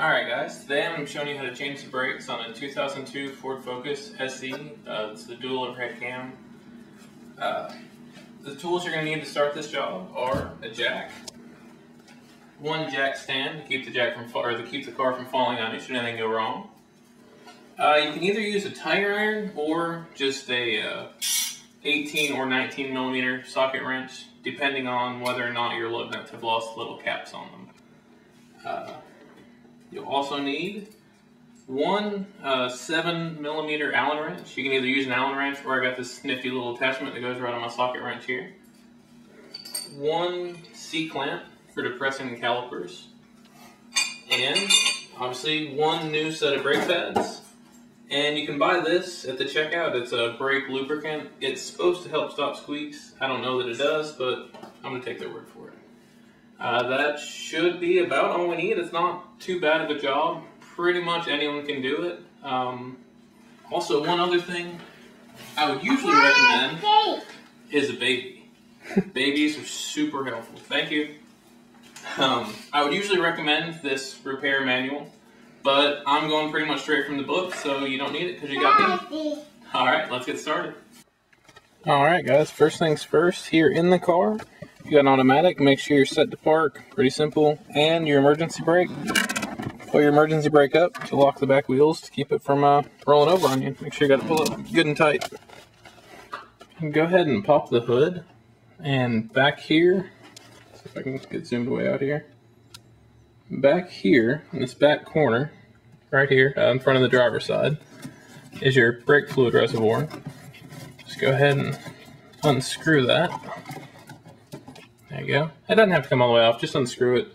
Alright guys, today I'm showing you how to change the brakes on a 2002 Ford Focus SE. It's the dual overhead cam. The tools you're going to need to start this job are a jack, one jack stand to keep the car from falling on you should anything go wrong. You can either use a tire iron or just a 18 or 19 millimeter socket wrench, depending on whether or not your lug nuts have lost little caps on them. You'll also need one 7 millimeter Allen wrench. You can either use an Allen wrench, or I got this nifty little attachment that goes right on my socket wrench here. One C-clamp for depressing the calipers. And obviously one new set of brake pads. And you can buy this at the checkout. It's a brake lubricant. It's supposed to help stop squeaks. I don't know that it does, but I'm going to take their word for it. That should be about all we need. It's not too bad of a job. Pretty much anyone can do it. Also, one other thing I would usually recommend is a baby. Babies are super helpful. Thank you. I would usually recommend this repair manual, but I'm going pretty much straight from the book, so you don't need it because you got me. Alright, let's get started. Alright guys, first things first, here in the car, if you got an automatic, make sure you're set to park, pretty simple, and your emergency brake. Pull your emergency brake up to lock the back wheels to keep it from rolling over on you. Make sure you got to pull it good and tight. You can go ahead and pop the hood, and back here, see if I can get zoomed way out here. Back here, in this back corner, right here, in front of the driver's side, is your brake fluid reservoir. Just go ahead and unscrew that. There you go. It doesn't have to come all the way off, just unscrew it.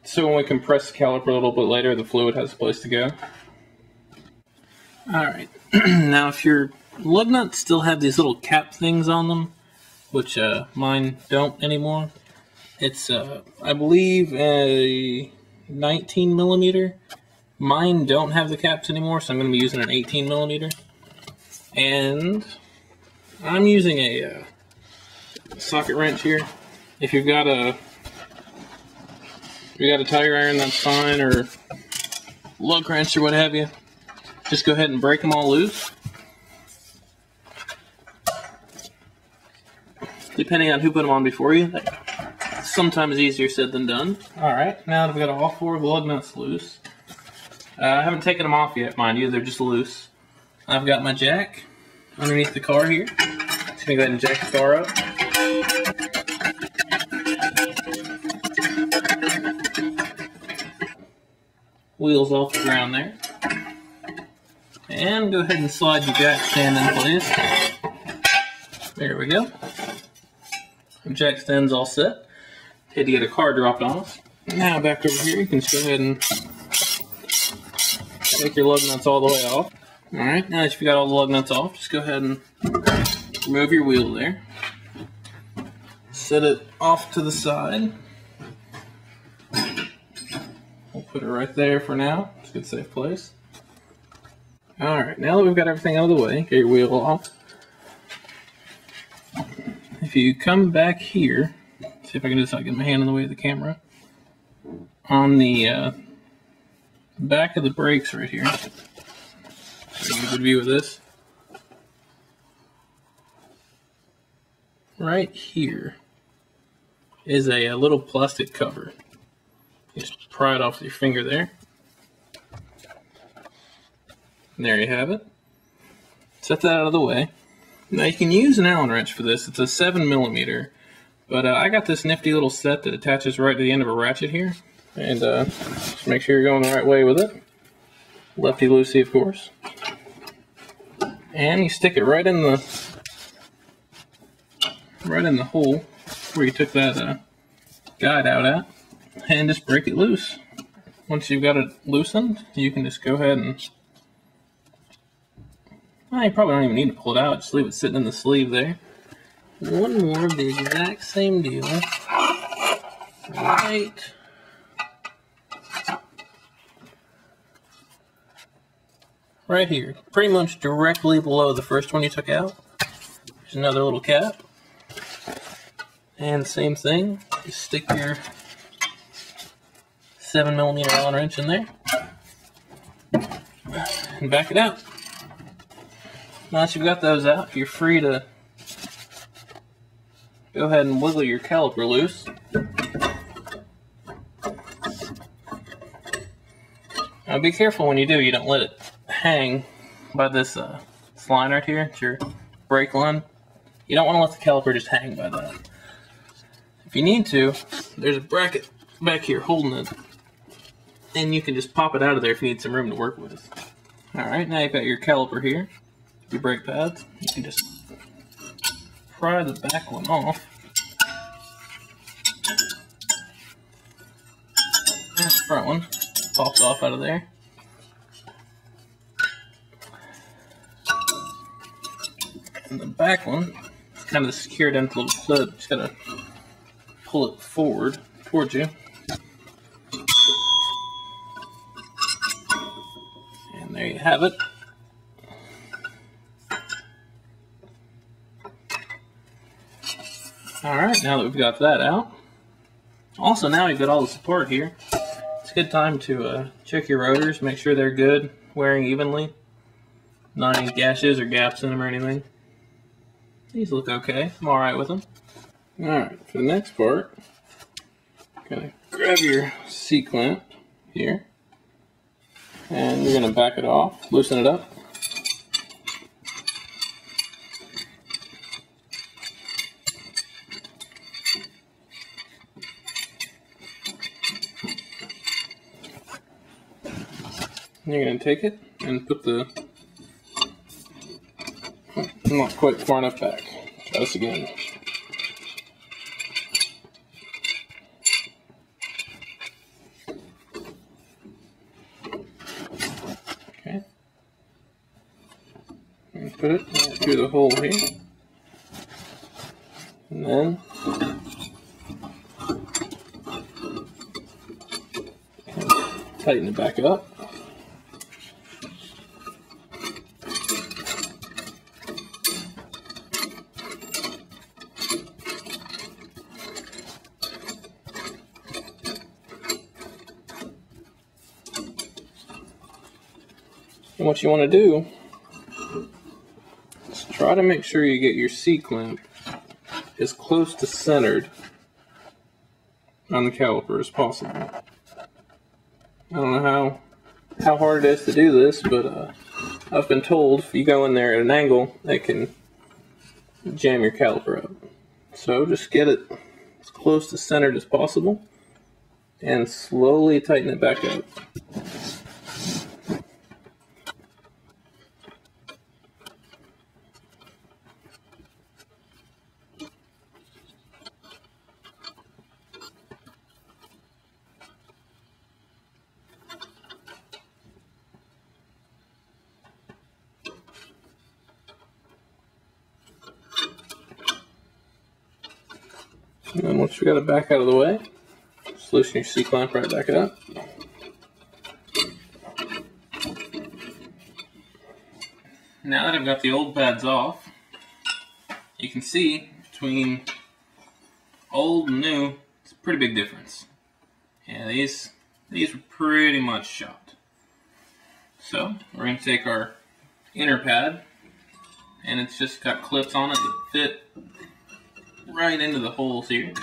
So when we compress the caliper a little bit later, the fluid has a place to go. Alright, now if your lug nuts still have these little cap things on them, which mine don't anymore, it's I believe a 19 millimeter. Mine don't have the caps anymore, so I'm going to be using an 18 millimeter. And I'm using a socket wrench here. If you've got a tire iron, that's fine, or lug wrench or what have you. Just go ahead and break them all loose. Depending on who put them on before you, that's sometimes easier said than done. Alright, now that we've got all four of the lug nuts loose, I haven't taken them off yet, mind you, they're just loose. I've got my jack underneath the car here. Just gonna go ahead and jack the car up. Wheels off the ground there. And go ahead and slide your jack stand in place. There we go. The jack stand's all set. Had to get a car dropped on us. Now back over here, you can just go ahead and take your lug nuts all the way off. Alright, now that you've got all the lug nuts off, just go ahead and remove your wheel there. Set it off to the side. We'll put it right there for now. It's a good safe place. Alright, now that we've got everything out of the way, get your wheel off. If you come back here, see if I can just get my hand in the way of the camera. On the back of the brakes right here. So you get a good view of this. Right here is a little plastic cover. Just pry it off with your finger there. And there you have it. Set that out of the way. Now you can use an Allen wrench for this. It's a 7 millimeter. But I got this nifty little set that attaches right to the end of a ratchet here. And just make sure you're going the right way with it. Lefty-loosey, of course. And you stick it right in the hole where you took that guide out at. And just break it loose. Once you've got it loosened, you can just go ahead and... Well, you probably don't even need to pull it out, just leave it sitting in the sleeve there. One more of the exact same deal. Right here. Pretty much directly below the first one you took out. There's another little cap. And same thing, just stick your 7mm Allen wrench in there. And back it out. Now that you've got those out, you're free to go ahead and wiggle your caliper loose. Now be careful when you do, you don't let it hang by this line right here. It's your brake line. You don't want to let the caliper just hang by that. If you need to, there's a bracket back here holding it, and you can just pop it out of there if you need some room to work with. Alright, now you've got your caliper here, your brake pads. You can just pry the back one off. And the front one pops off out of there. And the back one is kind of secured into a little clip. Just gotta pull it forward towards you. And there you have it. Alright, now that we've got that out. Also, now we've got all the support here. It's a good time to check your rotors, make sure they're good, wearing evenly. Not any gashes or gaps in them or anything. These look okay. I'm alright with them. Alright, for the next part, gonna grab your C-clamp here, and you're gonna back it off, loosen it up. And you're gonna take it and put the, not quite far enough back. Try this again. Okay. And put it through the hole here. And then tighten it back up. And what you want to do is try to make sure you get your C-clamp as close to centered on the caliper as possible. I don't know how hard it is to do this, but I've been told if you go in there at an angle, it can jam your caliper up. So just get it as close to centered as possible and slowly tighten it back up. And then once you got it back out of the way, just loosen your C-clamp right back up. Now that I've got the old pads off, you can see between old and new, it's a pretty big difference. Yeah, these were pretty much shot. So we're going to take our inner pad, and it's just got clips on it that fit right into the holes here.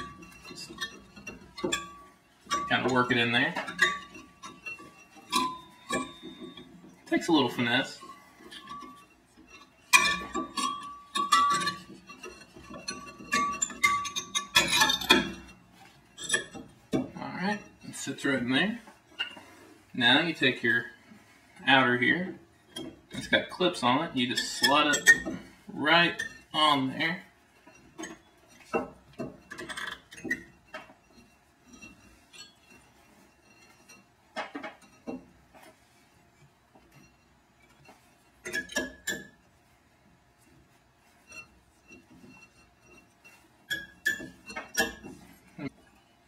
Just kind of work it in there. Takes a little finesse. Alright, it sits right in there. Now you take your outer here. It's got clips on it. You just slide it right on there.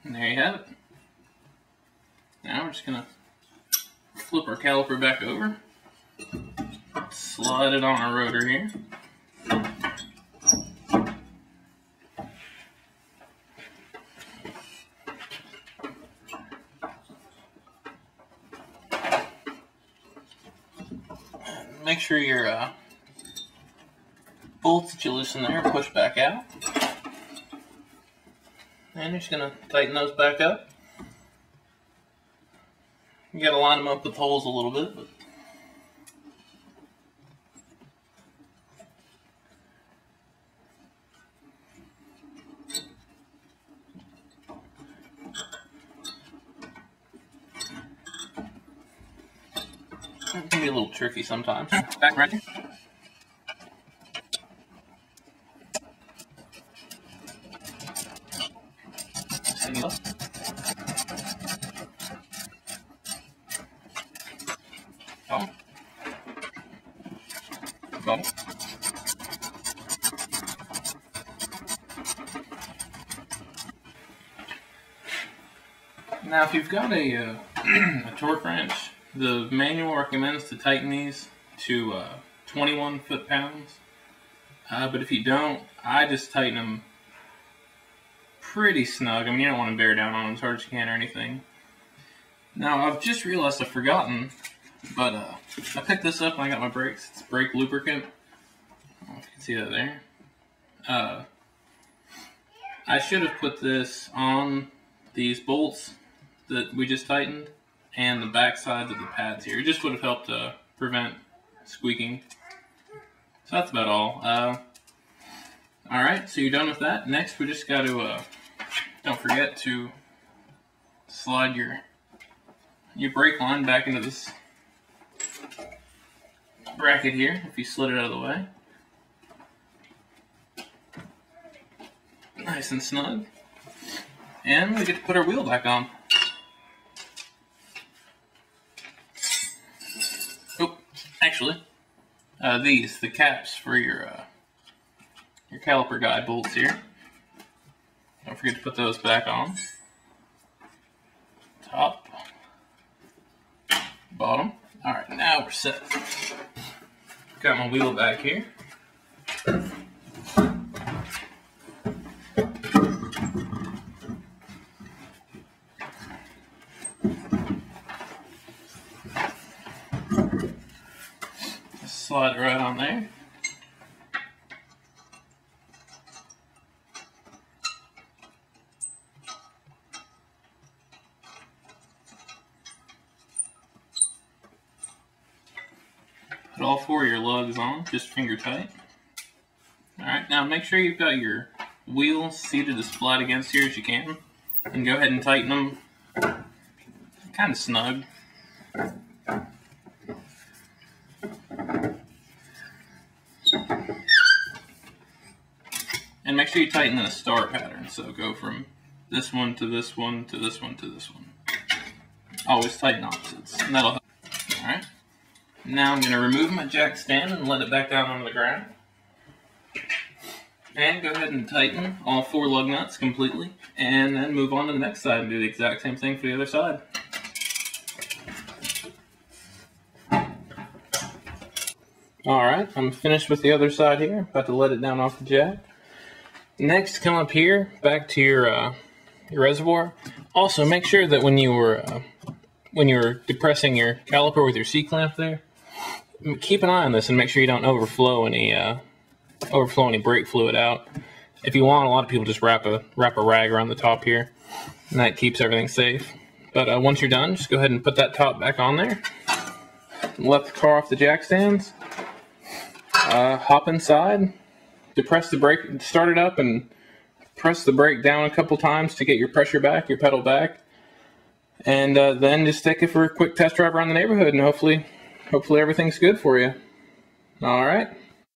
And there you have it. Now we're just going to flip our caliper back over, slide it on our rotor here. make sure your bolts that you loosen there push back out. And you're just going to tighten those back up. You got to line them up with holes a little bit, but it can be a little tricky sometimes. Back right here. Now, if you've got a torque wrench, the manual recommends to tighten these to 21 foot-pounds. But if you don't, I just tighten them pretty snug. I mean, you don't want to bear down on them as hard as you can or anything. Now, I've just realized I've forgotten, but I picked this up when I got my brakes. It's brake lubricant. I don't know if you can see that there. I should have put this on these bolts that we just tightened and the back sides of the pads here. It just would have helped prevent squeaking. So that's about all. Alright, so you're done with that. Next, we just got to, don't forget to slide your brake line back into this bracket here, if you slid it out of the way. Nice and snug. And we get to put our wheel back on. Oh, actually, the caps for your caliper guide bolts here. Don't forget to put those back on. Top, bottom. Alright, now we're set. Got my wheel back here. Slide it right on there. Put all four of your lugs on, just finger tight. Alright, now make sure you've got your wheels seated as flat against here as you can. And go ahead and tighten them kind of snug. And make sure you tighten in a star pattern, so go from this one to this one to this one to this one. Always tighten opposites, and that'll help. Alright, now I'm going to remove my jack stand and let it back down onto the ground. And go ahead and tighten all four lug nuts completely, and then move on to the next side and do the exact same thing for the other side. Alright, I'm finished with the other side here. About to let it down off the jack. Next, come up here, back to your reservoir. Also, make sure that when you were depressing your caliper with your C-clamp there, keep an eye on this and make sure you don't overflow any brake fluid out. If you want, a lot of people just wrap a rag around the top here, and that keeps everything safe. But once you're done, just go ahead and put that top back on there. Let the car off the jack stands. Hop inside. Depress the brake, start it up and press the brake down a couple times to get your pressure back, your pedal back. And then just take it for a quick test drive around the neighborhood and hopefully everything's good for you. Alright.